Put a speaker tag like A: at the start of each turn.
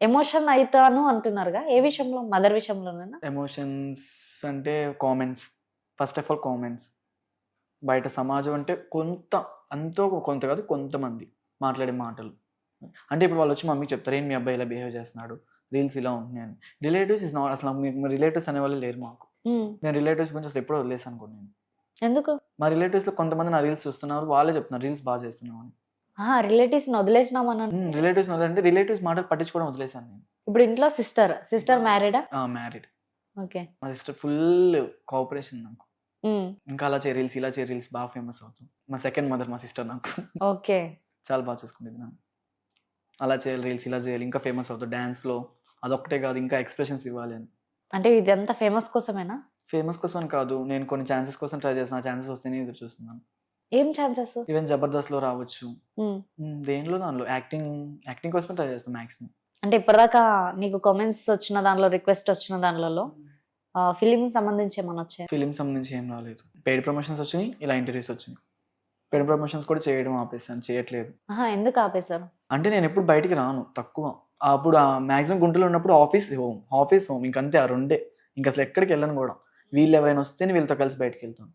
A: Emotion అయితాను అంటున్నారుగా, ఏ విషయంలో? Mother విషయంలోనేనా?
B: Emotions అంటే comments, first of all comments. బయట సమాజం అంటే అంతో కొంత కాదు, కొంతమంది మాట్లాడే మాటలు. అంటే ఇప్పుడు వాళ్ళు వచ్చి మమ్మీకి చెప్తారు, "ఏంటి మీ అబ్బాయి ఇలా బిహేవ్ చేస్తున్నాడు, రీల్స్ ఇలా ఉంటున్నాయి" అని. రిలేటివ్స్ ఇస్ నాట్, అసలు మీకు రిలేటివ్స్ అనేవాళ్ళు లేరు మాకు. నేను రిలేటివ్స్ గురించి అసలు ఎప్పుడో వదిలేసాను అనుకో. నేను
A: ఎందుకు?
B: మా రిలేటివ్స్లో కొంతమంది నా రీల్స్ చూస్తున్నారు, వాళ్ళే చెప్తున్నారు రీల్స్ బాగా చేస్తున్నావు అని.
A: రిలేటివ్స్ని వదిలేసినామని.
B: రిలేటివ్స్ అంటే రిలేటివ్స్ మాటలు పట్టించుకోవడం వదిలేసాను నేను.
A: ఇప్పుడు ఇంట్లో సిస్టర్ మ్యారీడా?
B: మ్యారీడ్.
A: ఓకే.
B: మా సిస్టర్ ఫుల్ కోఆపరేషన్ నాకు. ఇంకా అలా చేయ రీల్స్, ఇలా చేయ రీల్స్, బాగా ఫేమస్ అవుతాం. మా సెకండ్ మదర్ మా సిస్టర్ నాకు.
A: ఓకే.
B: చాలా బాగా చూసుకుంటుంది నాకు. అలా చేయాలి రీల్స్, ఇలా చేయాలి, ఇంకా ఫేమస్ అవుతాం డ్యాన్స్లో. అదొక్కటే కాదు, ఇంకా ఎక్స్ప్రెషన్స్ ఇవ్వాలి అని.
A: అంటే ఇదంతా ఫేమస్ కోసమేనా?
B: ఫేమస్ కోసం అని కాదు, నేను కొన్ని ఛాన్సెస్ కోసం ట్రై చేస్తాను. ఛాన్సెస్ వస్తేనే ఎదురు చూస్తున్నాను.
A: ఏం ఛాన్సెస్?
B: ఈవెన్ జబర్దస్త్లో రావచ్చు, దానిలో యాక్టింగ్ కోసమే ట్రై చేస్తాను మ్యాక్సిమం.
A: అంటే ఇప్పటిదాకా నీకు కామెంట్స్ వచ్చిన దానిలో, రిక్వెస్ట్ వచ్చిన దానిలో ఫిలిం సంబంధించి ఏమన్నా వచ్చాయి?
B: ఫిలిం సంబంధించి ఏం రాలేదు. పెయిడ్ ప్రమోషన్స్ వచ్చినాయి, ఇలా ఇంటర్వ్యూస్ వచ్చినాయి. పెయిడ్ ప్రమోషన్స్ కూడా చేయడం ఆపేసాను, చేయట్లేదు.
A: ఎందుకు ఆపేశారు?
B: అంటే నేను ఎప్పుడు బయటికి రాను, తక్కువ. అప్పుడు మ్యాక్సిమం గుంటూరులో ఉన్నప్పుడు ఆఫీస్ హోమ్ ఇంకంతే, ఆ రెండే. ఇంక అసలు ఎక్కడికి వెళ్ళను కూడా. వీళ్ళు ఎవరైనా వస్తేనే వీళ్ళతో కలిసి బయటకు వెళ్తాను.